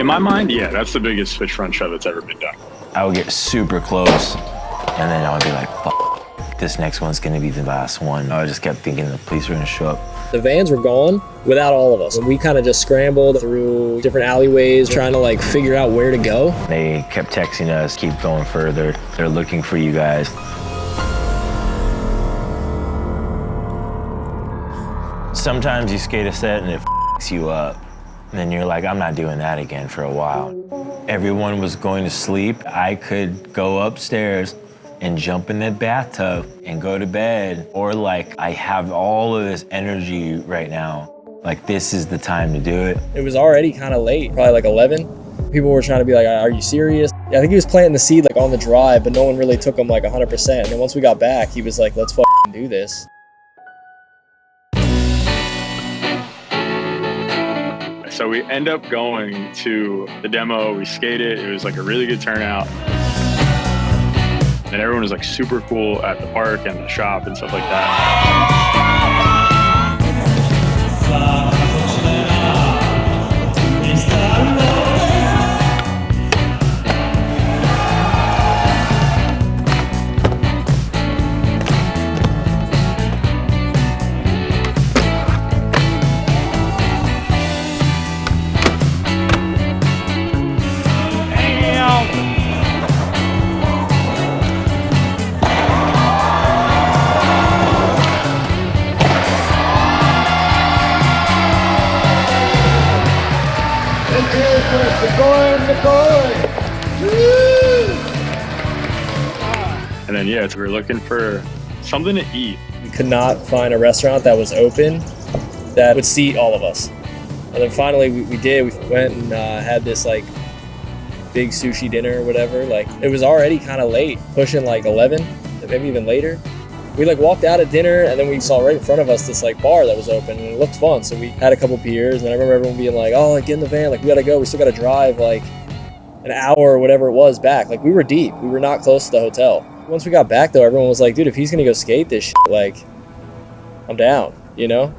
my mind, yeah, that's the biggest switch front shove that's ever been done. I would get super close, and then I would be like, fuck, this next one's gonna be the last one. I just kept thinking the police were gonna show up. The vans were gone without all of us. And we kind of just scrambled through different alleyways, trying to like figure out where to go. They kept texting us, keep going further. They're looking for you guys. Sometimes you skate a set and it f***s you up. And then you're like, I'm not doing that again for a while. Everyone was going to sleep. I could go upstairs and jump in the bathtub and go to bed. Or like, I have all of this energy right now. Like, this is the time to do it. It was already kind of late, probably like 11. People were trying to be like, are you serious? I think he was planting the seed like on the drive, but no one really took him like 100%. And then once we got back, he was like, let's fucking do this. So we end up going to the demo, we skated, it was like a really good turnout. And everyone was like super cool at the park and the shop and stuff like that. And then, yeah, so we were looking for something to eat. We could not find a restaurant that was open that would seat all of us. And then finally we did. We went and had this like big sushi dinner or whatever. Like, it was already kind of late, pushing like 11, maybe even later. We like walked out at dinner and then we saw right in front of us this like bar that was open and it looked fun. So we had a couple beers and I remember everyone being like, oh, like, get in the van, like we gotta go. We still gotta drive like an hour or whatever it was back. Like, we were deep. We were not close to the hotel. Once we got back though, everyone was like, dude, if he's gonna go skate this shit, like, I'm down, you know?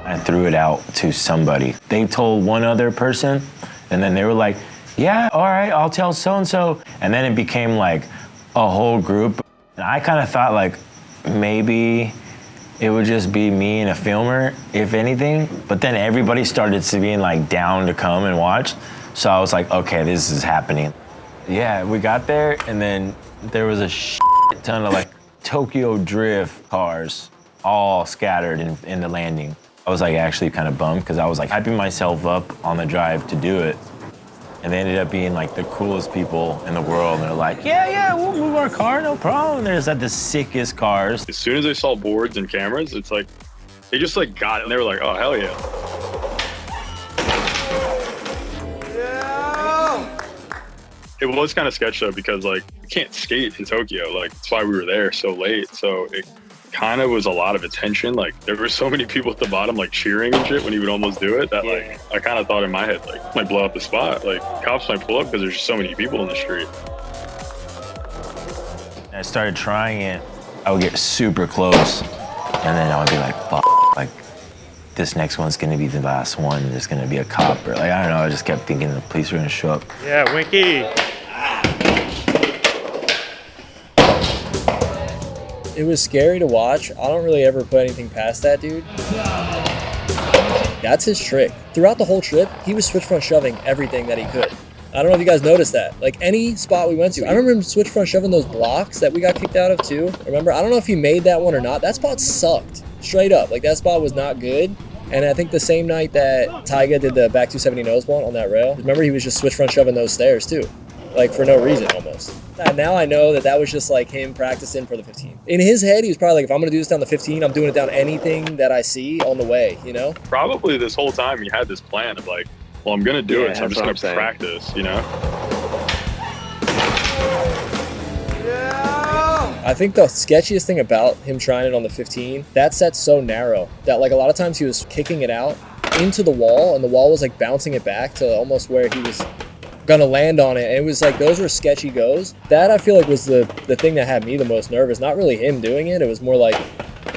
I threw it out to somebody. They told one other person and then they were like, yeah, all right, I'll tell so-and-so. And then it became like a whole group. And I kind of thought like maybe it would just be me and a filmer, if anything. But then everybody started to being like down to come and watch. So I was like, okay, this is happening. Yeah, we got there and then there was a shit ton of like Tokyo Drift cars all scattered in the landing. I was like actually kind of bummed because I was like hyping myself up on the drive to do it. And they ended up being like the coolest people in the world. And they're like, yeah, we'll move our car, no problem. And there's like the sickest cars. As soon as they saw boards and cameras, it's like, they just like got it and they were like, oh, hell yeah. It was kind of sketch though because like, you can't skate in Tokyo. Like, that's why we were there so late. So it kind of was a lot of attention. Like, there were so many people at the bottom like cheering and shit when he would almost do it that like I kind of thought in my head like might blow up the spot. Like, cops might pull up because there's just so many people in the street. I started trying it. I would get super close and then I would be like, fuck, like this next one's gonna be the last one. There's gonna be a cop or like, I don't know. I just kept thinking the police were gonna show up. Yeah, Winky. It was scary to watch. I don't really ever put anything past that dude. That's his trick. Throughout the whole trip, he was switch front shoving everything that he could. I don't know if you guys noticed that. Like, any spot we went to, I remember him switch front shoving those blocks that we got kicked out of too. Remember? I don't know if he made that one or not. That spot sucked. Straight up. Like, that spot was not good. And I think the same night that Tyga did the back 270 nose blunt on that rail, remember he was just switch front shoving those stairs too. Like, for no reason, almost. And now I know that was just, like, him practicing for the 15. In his head, he was probably like, if I'm going to do this down the 15, I'm doing it down anything that I see on the way, you know? Probably this whole time he had this plan of, like, well, I'm going to do it, so I'm just going to practice, you know? Yeah! I think the sketchiest thing about him trying it on the 15, that set's so narrow that, like, a lot of times he was kicking it out into the wall, and the wall was, like, bouncing it back to almost where he was gonna land on it, and it was like those were sketchy goes. That I feel like was the thing that had me the most nervous. Not really him doing it, it was more like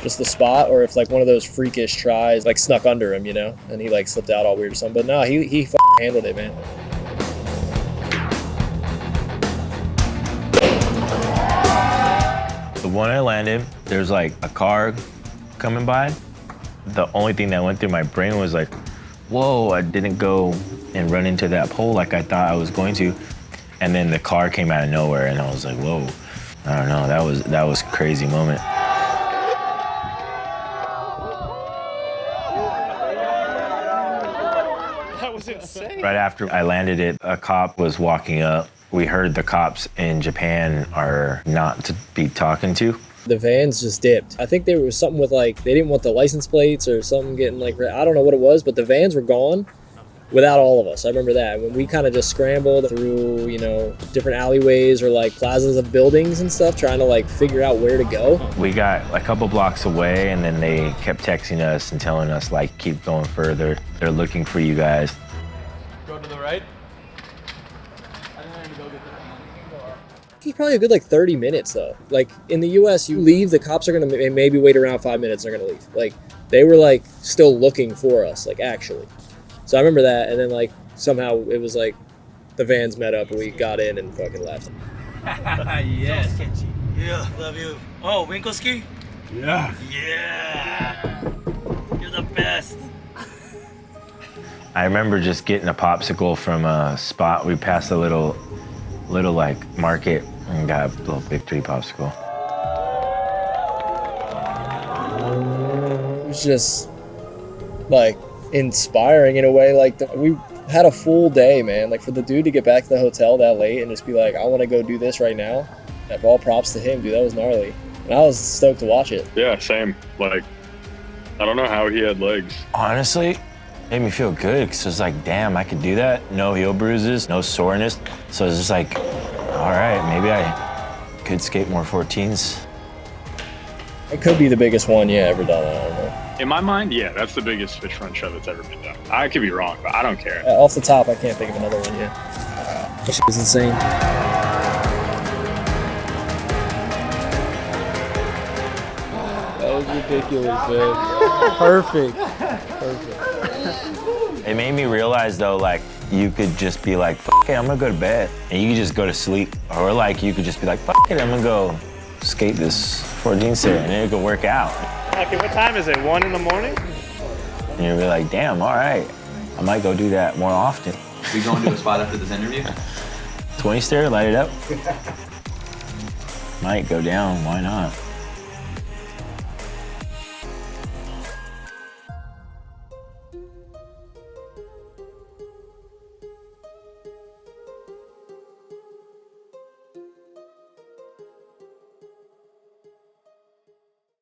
just the spot, or if like one of those freakish tries like snuck under him, you know, and he like slipped out all weird or something. But no, he handled it, man. The one I landed, there's like a car coming by. The only thing that went through my brain was like, whoa, I didn't go and run into that pole like I thought I was going to. And then the car came out of nowhere and I was like, whoa. I don't know, that was a crazy moment. That was insane. Right after I landed it, a cop was walking up. We heard the cops in Japan are not to be talking to. The vans just dipped. I think there was something with like, they didn't want the license plates or something getting like, I don't know what it was, but the vans were gone without all of us. I remember that. When we kind of just scrambled through, you know, different alleyways or like plazas of buildings and stuff, trying to like figure out where to go. We got a couple blocks away and then they kept texting us and telling us like, keep going further. They're looking for you guys. Go to the right. It was probably a good like 30 minutes though. Like in the US, you leave, the cops are gonna maybe wait around 5 minutes, they're gonna leave. Like they were like still looking for us, like actually. So I remember that, and then like somehow it was like the vans met up and we got in and fucking left. Yes. Yeah, love you. Oh, Winkowski? Yeah. Yeah. You're the best. I remember just getting a popsicle from a spot. We passed a little like market and got a little victory popsicle. It was just like inspiring in a way. Like we had a full day, man. Like for the dude to get back to the hotel that late and just be like, I want to go do this right now. Like, all props to him, dude. That was gnarly. And I was stoked to watch it. Yeah, same. Like, I don't know how he had legs. Honestly, made me feel good because it was like, damn, I could do that. No heel bruises, no soreness. So it's just like, all right, maybe I could skate more 14s. It could be the biggest one ever done. I don't know. In my mind, yeah, that's the biggest fish front shove that's ever been done. I could be wrong, but I don't care. Off the top, I can't think of another one yet. That shit was insane. That was ridiculous, man. Perfect. It made me realize though, like, you could just be like, fuck it, I'm gonna go to bed. And you could just go to sleep. Or like, you could just be like, fuck it, I'm gonna go skate this 14 stair and it could work out. Okay, what time is it? 1 in the morning? And you'll be like, damn, all right. I might go do that more often. We going to a spot after this interview? 20 stair, light it up. Might go down, why not?